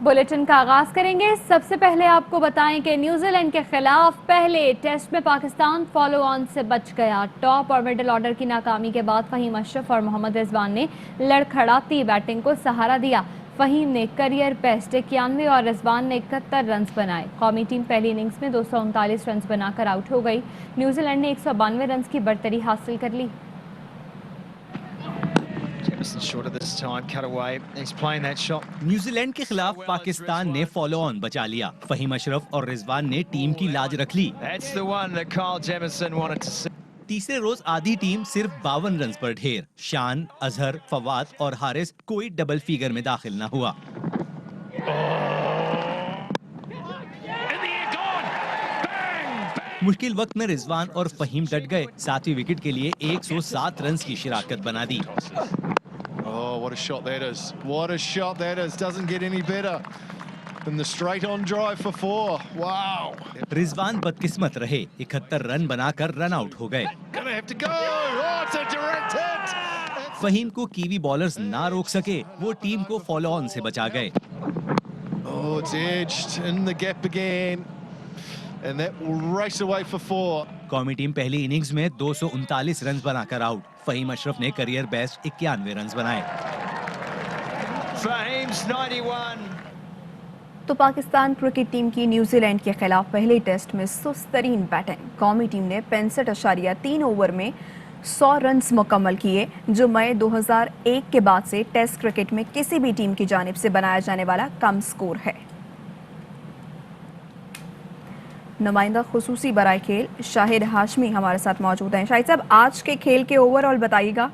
Bulletin का आगाज करेंगे। सबसे पहले आपको बताएं कि न्यूजीलैंड के खिलाफ पहले टेस्ट में पाकिस्तान फॉलो ऑन से बच गया। टॉप और मिडिल ऑर्डर की नाकामी के बाद फहीम अशरफ और मोहम्मद रिजवान ने लड़खड़ाती बैटिंग को सहारा दिया। फहीम ने करियर बेस्ट 91 और रिजवान ने 71 रन बनाए। कौमी टीम पहली इनिंग्स में 239 रन बनाकर आउट हो गई। न्यूजीलैंड ने 192 रन की बढ़तरी हासिल कर ली। न्यूजीलैंड के खिलाफ पाकिस्तान ने फॉलो ऑन बचा लिया। फहीम अशरफ और रिजवान ने टीम की लाज रख ली। तीसरे रोज आधी टीम सिर्फ 52 रन पर ढेर। शान, अजहर, फवाद और हारिस कोई डबल फिगर में दाखिल न हुआ। मुश्किल वक्त में रिजवान और फहीम डट गए। 7वीं विकेट के लिए 107 रन की शिराकत बना दी। Oh, what a shot that is. What a shot that is. Doesn't get any better than the straight on drive for 4. Wow. Rizwan बदकिस्मत रहे, 71 रन बनाकर रन आउट हो गए। Gonna have to go. Oh, it's a direct hit. Faheem को kiwi bowlers ना रोक सके, वो team को फॉलो ऑन से बचा गए। Oh, it's edged in the gap again. And that will race away for 4. कौमी टीम पहली इनिंग्स में 239 रन बनाकर आउट। फहीम अशरफ ने करियर बेस्ट 91 रन बनाए। Fahim's 91. तो पाकिस्तान क्रिकेट टीम की न्यूजीलैंड के खिलाफ पहले टेस्ट में सुस्तरीन बैटिंग। कौमी टीम ने 65.3 ओवर में 100 रन मुकम्मल किए, जो मई 2001 के बाद से टेस्ट क्रिकेट में किसी भी टीम की जानिब से बनाया जाने वाला कम स्कोर है। नुमाइंदा खुसूसी बराए खेल शाहिद हाशमी हमारे साथ मौजूद हैं। शाहिद साहब, आज के खेल के ओवरऑल बताइएगा।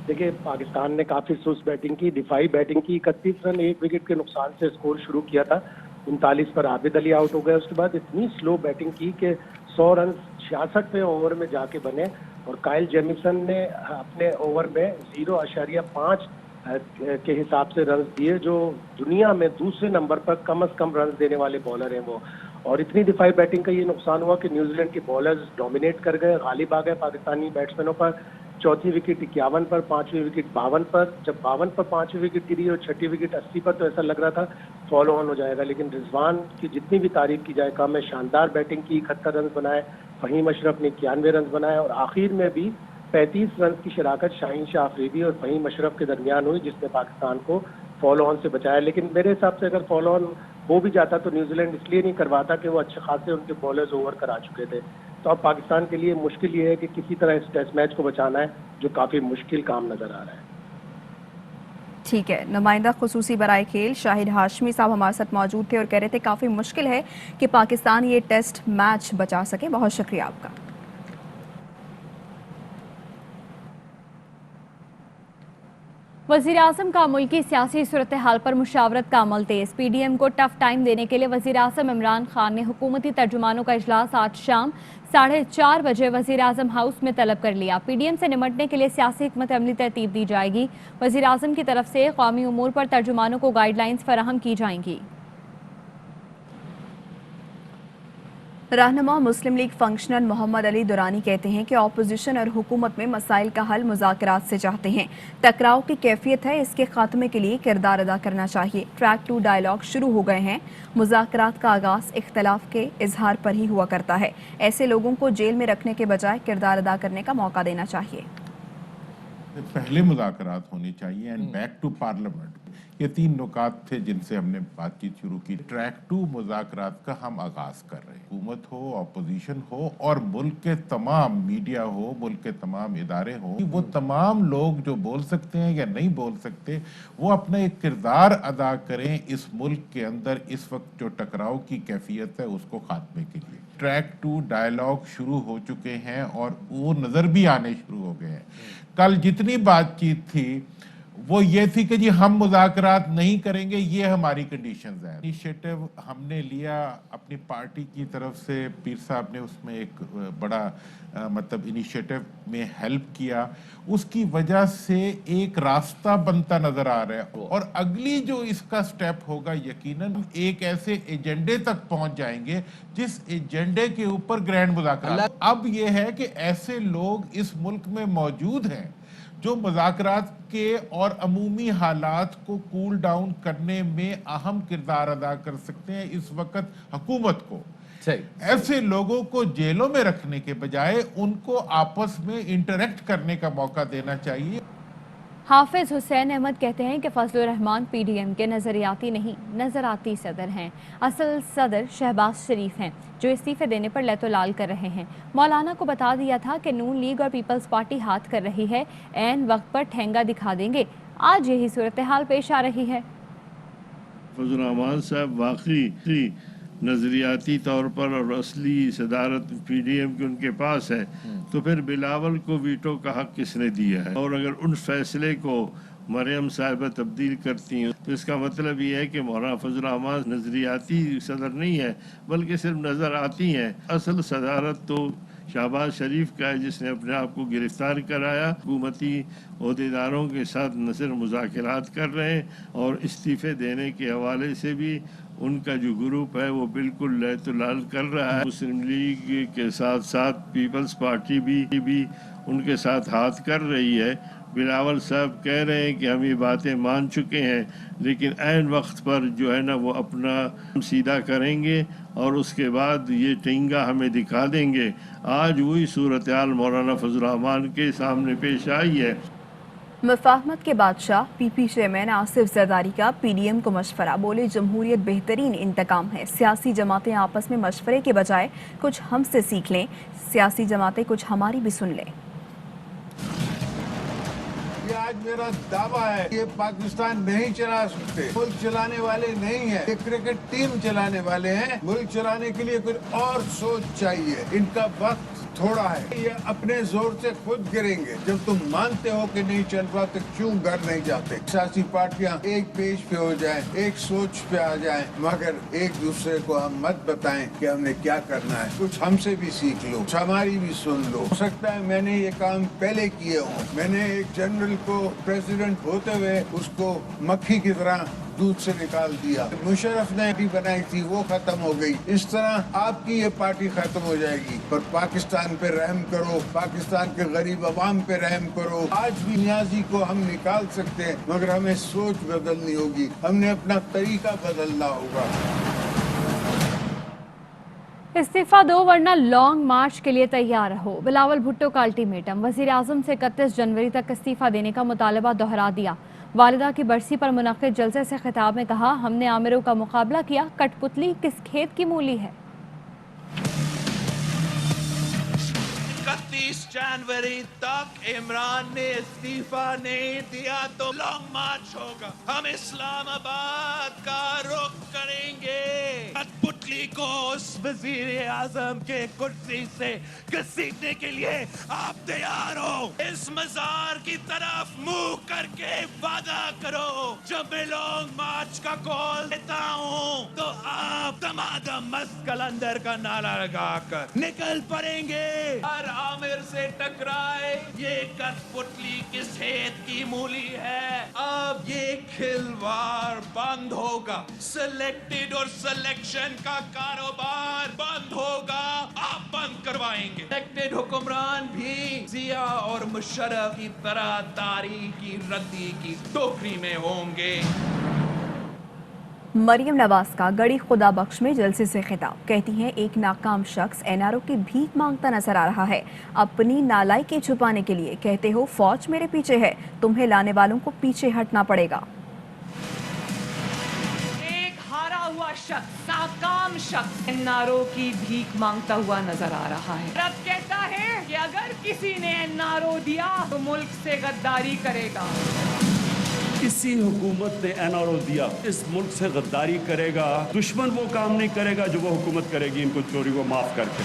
देखिए, पाकिस्तान ने काफी सुस्त बैटिंग की, दिफाई बैटिंग की। 31 रन 1 विकेट के नुकसान से स्कोर शुरू किया था। 39 पर आबिद अली आउट हो गए। उसके बाद इतनी स्लो बैटिंग की कि 100 रन 66वें ओवर में जाके बने और काइल जेमिसन ने अपने ओवर में 0.5 के हिसाब से रन दिए, जो दुनिया में दूसरे नंबर पर कम से कम रन देने वाले बॉलर हैं वो। और इतनी दिफाई बैटिंग का ये नुकसान हुआ कि न्यूजीलैंड के बॉलर्स डोमिनेट कर गए, गालिब आ गए पाकिस्तानी बैट्समैनों पर। चौथी विकेट 51 पर, 5वीं विकेट 52 पर। जब 52 पर 5वीं विकेट गिरी और 6ठी विकेट 80 पर, तो ऐसा लग रहा था फॉलो ऑन हो जाएगा। लेकिन रिजवान की जितनी भी तारीफ की जाए कम है। शानदार बैटिंग की, 71 रन बनाए। फहीम अशरफ ने 91 रन बनाए और आखिर में भी 35 रन की शराकत शाहीन शाह अफरीदी और फहीम अशरफ के दरमियान हुई, जिसने पाकिस्तान को फॉलो ऑन से बचाया। लेकिन मेरे हिसाब से अगर फॉलो ऑन हो भी जाता तो न्यूजीलैंड इसलिए नहीं करवाता कि वो अच्छे खासे उनके बॉलर्स ओवर करा चुके थे। तो अब पाकिस्तान के लिए मुश्किल ये है कि किसी तरह इस टेस्ट मैच को बचाना है, जो काफ़ी मुश्किल काम नज़र आ रहा है। ठीक है, नुमाइंदा खुसूसी बराए खेल शाहिद हाशमी साहब हमारे साथ मौजूद थे और कह रहे थे काफ़ी मुश्किल है कि पाकिस्तान ये टेस्ट मैच बचा सके। बहुत शुक्रिया आपका। वज़ीर आज़म का मुल्की सियासी सूरत हाल पर मुशावरत का अमल तेज। PDM को टफ टाइम देने के लिए वज़ीर आज़म इमरान खान ने हुकूमती तर्जुमानों का इजलास आज शाम 4:30 बजे वज़ीर आज़म हाउस में तलब कर लिया। PDM से निमटने के लिए सियासी हिकमत अमली तरतीब दी जाएगी। वज़ीर आज़म की तरफ से कौमी उमूर पर तर्जुमानों को गाइडलाइंस फराहम की जाएंगी। रहनुमा मुस्लिम लीग फंक्शनर मोहम्मद अली दुरानी कहते हैं कि अपोजिशन और हुकूमत में मसाइल का हल मुज़ाकरात से चाहते हैं। टकराव की कैफियत है, इसके खात्मे के लिए किरदार अदा करना चाहिए। ट्रैक 2 डायलॉग शुरू हो गए हैं। मुज़ाकरात का आगाज़ इख्तलाफ के इजहार पर ही हुआ करता है। ऐसे लोगों को जेल में रखने के बजाय किरदार अदा करने का मौका देना चाहिए। पहले मुज़ाकरात होनी चाहिए एंड बैक टू पार्लियामेंट। ये 3 नुकात थे जिनसे हमने बातचीत शुरू की। ट्रैक 2 मुज़ाकरात का हम आगाज कर रहे हैं। हुकूमत हो, अपोजिशन हो और मुल्क के तमाम मीडिया हो, मुल्क के तमाम इदारे हो, वो तमाम लोग जो बोल सकते हैं या नहीं बोल सकते, वो अपना एक किरदार अदा करें इस मुल्क के अंदर इस वक्त जो टकराव की कैफियत है उसको खात्मे के लिए। ट्रैक 2 डायलॉग शुरू हो चुके हैं और वो नज़र भी आने शुरू हो गए हैं। कल जितनी बातचीत थी वो ये थी कि जी हम मुज़ाकरात नहीं करेंगे, ये हमारी कंडीशंस हैं। इनिशिएटिव हमने लिया अपनी पार्टी की तरफ से, पीर साहब ने उसमें एक बड़ा मतलब इनिशिएटिव में हेल्प किया, उसकी वजह से एक रास्ता बनता नजर आ रहा है। और अगली जो इसका स्टेप होगा यकीनन एक ऐसे एजेंडे तक पहुंच जाएंगे जिस एजेंडे के ऊपर ग्रैंड मुज़ाकरात। अब ये है कि ऐसे लोग इस मुल्क में मौजूद हैं جو مذاکرات کے اور عمومی حالات کو کول ڈاؤن کرنے میں اہم کردار ادا کر سکتے ہیں اس وقت حکومت کو ایسے لوگوں کو جیلوں میں رکھنے کے بجائے ان کو آپس میں انٹریکٹ کرنے کا موقع دینا چاہیے۔ حافظ حسین احمد کہتے ہیں کہ فضل الرحمان پی ڈی ایم کے نظریاتی نہیں نظراتی صدر ہیں، اصل صدر شہباز شریف ہیں جو استعفے دینے پر لیت و لال کر رہے ہیں۔ مولانا کو بتا دیا تھا کہ نون لیگ اور پیپلز پارٹی ہاتھ کر رہی ہے، عین وقت پر ٹھینگا دکھا دیں گے، آج یہی صورتحال پیش آ رہی ہے۔ فضل الرحمان صاحب واقعی نظریاتی طور پر اور اصلی صدارت پی ڈی ایم کی ان کے پاس ہے، تو پھر بلاول کو ویٹو کا حق کس نے دیا ہے؟ اور اگر ان فیصلے کو مریم صاحبہ تبدیل کرتی ہیں تو اس کا مطلب یہ ہے کہ مولانا فضل الرحمان نظریاتی صدر نہیں ہے بلکہ صرف نظر آتی ہیں۔ اصل صدارت تو شہباز شریف کا ہے جس نے اپنے آپ کو گرفتار کرایا۔ حکومتی عہدیداروں کے ساتھ نہ صرف مذاکرات کر رہے ہیں اور استعفے دینے کے حوالے سے بھی ان کا جو گروپ ہے وہ بالکل لیت و لال کر رہا ہے۔ مسلم لیگ کے ساتھ ساتھ پیپلز پارٹی بھی ان کے ساتھ ہاتھ کر رہی ہے۔ بلاول صاحب کہہ رہے ہیں کہ ہم یہ باتیں مان چکے ہیں، لیکن عین وقت پر جو ہے نا وہ اپنا سیدھا کریں گے اور اس کے بعد یہ ٹینگا ہمیں دکھا دیں گے۔ آج وہی صورتحال مولانا فضل الرحمان کے سامنے پیش آئی ہے۔ مفاہمت کے بادشاہ پی پی چیئرمین آصف زرداری کا پی ڈی ایم کو مشورہ، بولے جمہوریت بہترین انتقام ہے، سیاسی جماعتیں آپس میں مشورے کے بجائے کچھ ہم سے سیکھ لیں، سیاسی جماعتیں کچھ ہماری بھی سن لیں۔ یہ آج میرا دعویٰ ہے، یہ پاکستان نہیں چلا سکتے، ملک چلانے والے نہیں ہیں، یہ کرکٹ ٹیم چلانے والے ہیں۔ ملک چلانے کے لیے کچھ اور سوچ چاہیے، ان کا وقت تھوڑا ہے، یہ اپنے زور سے خود گریں گے۔ جب تم مانتے ہو کہ نہیں چل رہا تو کیوں گھر نہیں جاتے؟ سیاسی پارٹیاں ایک پیج پہ ہو جائیں، ایک سوچ پہ آ جائیں، مگر ایک دوسرے کو ہم مت بتائیں کہ ہم نے کیا کرنا ہے۔ کچھ ہم سے بھی سیکھ لو، کچھ ہماری بھی سن لو۔ ہو سکتا ہے میں نے یہ کام پہلے کیے ہوں، میں نے ایک جنرل کو پریزیڈنٹ ہوتے ہوئے اس کو مکھی کی طرح دودھ سے نکال دیا، مشرف نے بھی بنائی تھی وہ ختم ہو گئی، اس طرح آپ کی یہ پارٹی ختم ہو جائے گی۔ پر پاکستان پہ رحم کرو، پاکستان کے غریب عوام پہ رحم کرو۔ آج بھی نیازی کو ہم نکال سکتے ہیں مگر ہمیں سوچ بدلنی ہوگی، ہم نے اپنا طریقہ بدلنا ہوگا۔ استعفیٰ دو ورنہ لانگ مارچ کے لیے تیار رہو، بلاول بھٹو کا الٹیمیٹم، وزیر اعظم سے 31 جنوری تک استعفیٰ دینے کا مطالبہ دہرا دیا۔ والدہ کی برسی پر منعقد جلسے سے خطاب میں کہا، ہم نے عامروں کا مقابلہ کیا، کٹ پتلی کس کھیت کی مولی ہے۔ 31 جنوری تک عمران نے استعفیٰ نہیں دیا تو لانگ مارچ ہوگا، ہم اسلام آباد کا رخ کریں گے۔ کٹ پتلی کو اس وزیر اعظم کے کرسی سے گھسیٹنے کے لیے آپ تیار ہو؟ اس مزار کی طرف منہ کر کے وعدہ کرو، جب میں لانگ مارچ کا کال دیتا ہوں تو آپ دمادم مست کلندر کا نعرہ لگا کر نکل پڑیں گے۔ ہر عامر سے ٹکرائے، یہ کٹ پتلی کس کھیت کی مولی ہے۔ اب یہ کھلواڑ بند ہوگا، سلیکٹڈ اور سلیکشن کا کاروبار بند ہوگا، آپ بند کروائیں گے۔ سلیکٹڈ حکمران بھی ضیاء اور مشرف کی طرح تاریخ کی ردی کی ٹوکری میں ہوں گے۔ مریم نواز کا گڑی خدا بخش میں جلسے سے خطاب، کہتی ہیں ایک ناکام شخص این آر او کی بھیک مانگتا نظر آ رہا ہے، اپنی نالائکی چھپانے کے لیے کہتے ہو فوج میرے پیچھے ہے، تمہیں لانے والوں کو پیچھے ہٹنا پڑے گا۔ ایک ہارا ہوا شخص، ناکام شخص این آر او کی بھیک مانگتا ہوا نظر آ رہا ہے۔ رب کہتا ہے کہ اگر کسی نے این آر او دیا تو ملک سے غداری کرے گا۔ کسی حکومت نے این آر او دیا اس ملک سے غداری کرے گا، دشمن وہ کام نہیں کرے گا جو وہ حکومت کرے گی ان کو چوری کو معاف کر کے۔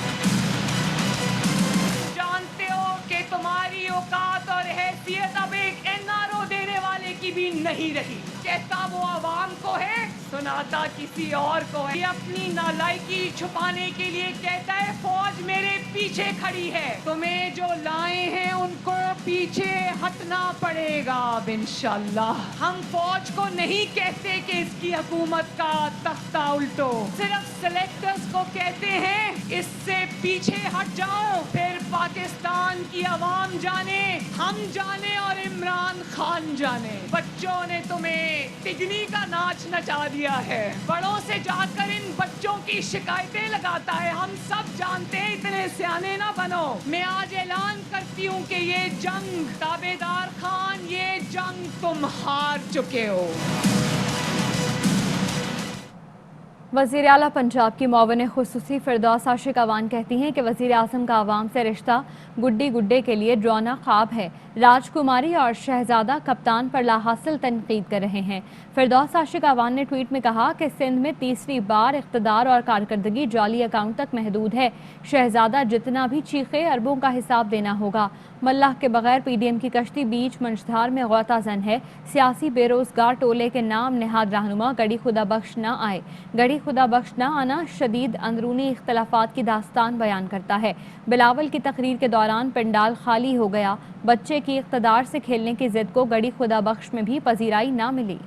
جانتے ہو کہ تمہاری اوقات اور حیثیت اب ایک این آر او دینے والے کی بھی نہیں رہی، کہتا وہ عوام کو ہے، سناتا کسی اور کو ہے۔ یہ اپنی نالائکی چھپانے کے لیے کہتا ہے فوج میرے پیچھے کھڑی ہے، تمہیں جو لائے ہیں ان کو पीछे हटना पड़ेगा अब इंशाल्लाह। हम फौज को नहीं कहते कि इसकी हुकूमत का तख्ता उल्टो, सिर्फ सिलेक्टर्स को कहते हैं इससे पीछे हट जाओ। फिर पाकिस्तान की आवाम जाने, हम जाने और इमरान खान जाने। बच्चों ने तुम्हें तिगनी का नाच नचा दिया है, बड़ों से जाकर इन बच्चों की शिकायतें लगाता है। हम सब जानते हैं, इतने सियाने ना बनो। मैं आज ऐलान करती हूँ कि ये जंग ताबेदार खान, ये जंग तुम हार चुके हो। वज़ीर आला पंजाब की मुआविन खुसूसी फिरदौस आशिक अवान कहती हैं कि वज़ीर आज़म का आवाम से रिश्ता गुड्डी गुड्डे के लिए ड्राना ख्वाब है। राजकुमारी और शहजादा कप्तान पर लाहासिल तनकीद कर रहे हैं। फिरदौस आशिक अवान ने ट्वीट में कहा कि सिंध में तीसरी बार इख्तदार और कारकर्दगी जाली अकाउंट तक महदूद है। शहजादा जितना भी चीखे अरबों का हिसाब देना होगा। मल्लाह के बगैर PDM की कश्ती बीच मंझधार में गौताजन है। सियासी बेरोजगार टोले के नाम नेहाद रहनुमा गड़ी खुदा बख्श न आए। गड़ी खुदा बख्श न आना शदीद अंदरूनी इख्तलाफात की दास्तान बयान करता है। बिलावल की तकरीर के दौरान पंडाल खाली हो गया। बच्चे की इख्तदार से खेलने की जिद को गड़ी खुदा बख्श में भी पजीराई ना मिली।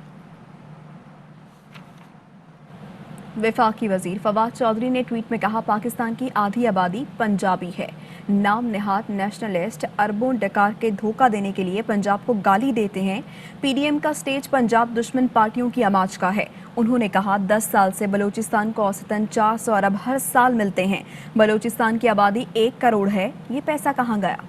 वफाकी वजीर फवाद चौधरी ने ट्वीट में कहा, पाकिस्तान की आधी आबादी पंजाबी है। नाम नेहाद नेशनलिस्ट अरबों डकार के धोखा देने के लिए पंजाब को गाली देते हैं। PDM का स्टेज पंजाब दुश्मन पार्टियों की आमाज का है। उन्होंने कहा 10 साल से बलूचिस्तान को औसतन 400 अरब हर साल मिलते हैं। बलूचिस्तान की आबादी 1 करोड़ है, ये पैसा कहाँ गया?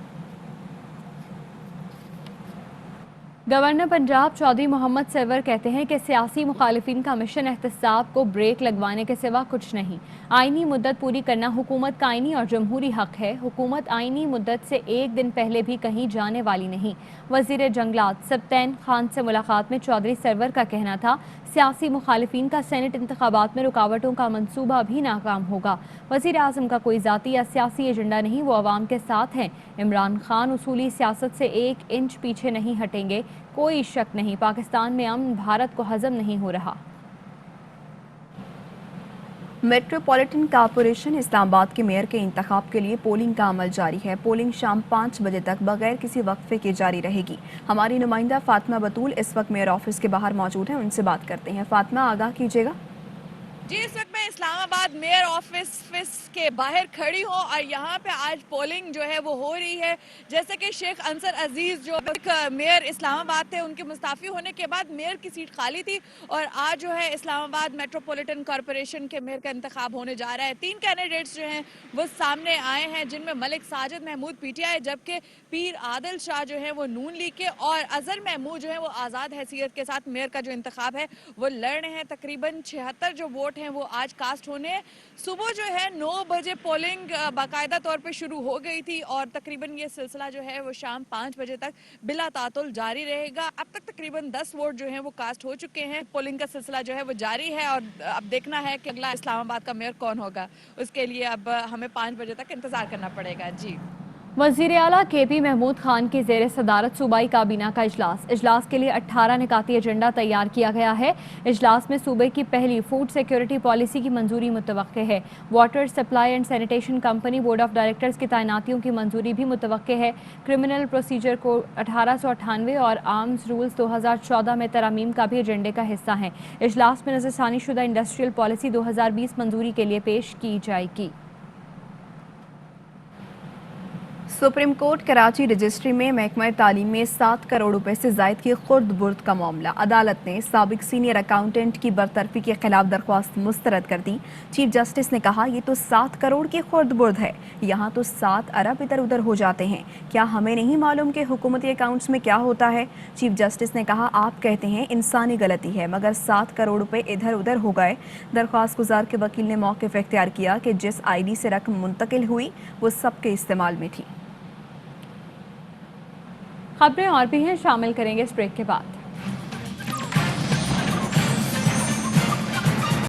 गवर्नर पंजाब चौधरी मोहम्मद सरवर कहते हैं कि सियासी मुखालिफिन का मिशन एहतसाब को ब्रेक लगवाने के सिवा कुछ नहीं। आइनी मुद्दत पूरी करना हुकूमत का आइनी और जमहूरी हक है। हुकूमत आइनी मुद्दत से एक दिन पहले भी कहीं जाने वाली नहीं। वजीर जंगलात सब्तैन खान से मुलाकात में चौधरी सरवर का कहना था, सियासी मुखालिफिन का सेनेट इंतखाबात में रुकावटों का मंसूबा भी नाकाम होगा। वज़ीर आज़म का कोई ज़ाती या सियासी एजेंडा नहीं, वो अवाम के साथ हैं। इमरान खान उसूली सियासत से 1 इंच पीछे नहीं हटेंगे। कोई शक नहीं, पाकिस्तान में अमन भारत को हजम नहीं हो रहा। मेट्रोपॉलिटन कॉरपोरेशन इस्लामाबाद के मेयर के इंतखाब के लिए पोलिंग का अमल जारी है। पोलिंग शाम 5 बजे तक बगैर किसी वक्फे के जारी रहेगी। हमारी नुमाइंदा फातिमा बतूल इस वक्त मेयर ऑफिस के बाहर मौजूद हैं, उनसे बात करते हैं। फातिमा, आगाह कीजिएगा। जी, इस वक्त मैं इस्लामाबाद मेयर ऑफिस के बाहर खड़ी हूँ और यहाँ पे आज पोलिंग जो है वो हो रही है। जैसे कि शेख अंसर अजीज जो मेयर इस्लामाबाद थे, उनके मुस्ताफ़ी होने के बाद मेयर की सीट खाली थी और आज जो है इस्लामाबाद मेट्रोपॉलिटन कॉरपोरेशन के मेयर का इंतखाब होने जा रहा है। 3 कैंडिडेट्स जो हैं वो सामने आए हैं, जिनमें मलिक साजिद महमूद PTI, जबकि पीर आदिल शाह जो है वो नून लीग के और अजहर महमूद जो है वो आज़ाद हैसियत के साथ मेयर का जो इंतखाब है वो लड़ रहे हैं। तकरीबन 76 जो वोट हैं वो आज कास्ट होने हैं। सुबह जो है 9 बजे पोलिंग बाकायदा तौर पे शुरू हो गई थी और तकरीबन ये सिलसिला जो है वो शाम 5 बजे तक बिला तातुल जारी रहेगा। अब तक तकरीबन 10 वोट जो हैं वो कास्ट हो चुके हैं। पोलिंग का सिलसिला जो है वो जारी है और अब देखना है कि अगला इस्लामाबाद का मेयर कौन होगा। उसके लिए अब हमें 5 बजे तक इंतजार करना पड़ेगा। जी, वज़ीर आला KP महमूद खान की ज़ेर सदारत सूबाई काबीना का इजलास के लिए 18 निकाती एजेंडा तैयार किया गया है। इजलास में सूबे की पहली फूड सिक्योरिटी पॉलिसी की मंजूरी मुतवक्के है। Water supply and sanitation company board of directors की तैनातियों की मंजूरी भी मुतवक्के है। क्रिमिनल प्रोसीजर कोड 1898 और आर्म्स रूल्स 2014 में तरमीम का भी एजेंडे का हिस्सा है। इजलास में नज़रसानी शुदा इंडस्ट्रियल पॉलिसी 2020 मंजूरी के लिए पेश की जाएगी। सुप्रीम कोर्ट कराची रजिस्ट्री में महकमा तालीम में 7 करोड़ रुपए से जायद की खुर्द बुर्द का मामला। अदालत ने साबिक सीनियर अकाउंटेंट की बरतरफी के खिलाफ दरख्वास्त मुस्तरद कर दी। चीफ जस्टिस ने कहा, ये तो 7 करोड़ की खुर्द बुर्द है, यहाँ तो 7 अरब इधर उधर हो जाते हैं। क्या हमें नहीं मालूम कि हुकूमती अकाउंट्स में क्या होता है? चीफ जस्टिस ने कहा, आप कहते हैं इंसानी गलती है, मगर 7 करोड़ रुपए इधर उधर हो गए। दरख्वास्त गुजार के वकील ने मौक़िफ़ इख्तियार किया कि जिस ID से रकम मुंतकिल हुई वो सबके इस्तेमाल में थी। खबरें और भी हैं, शामिल करेंगे इस ब्रेक के बाद।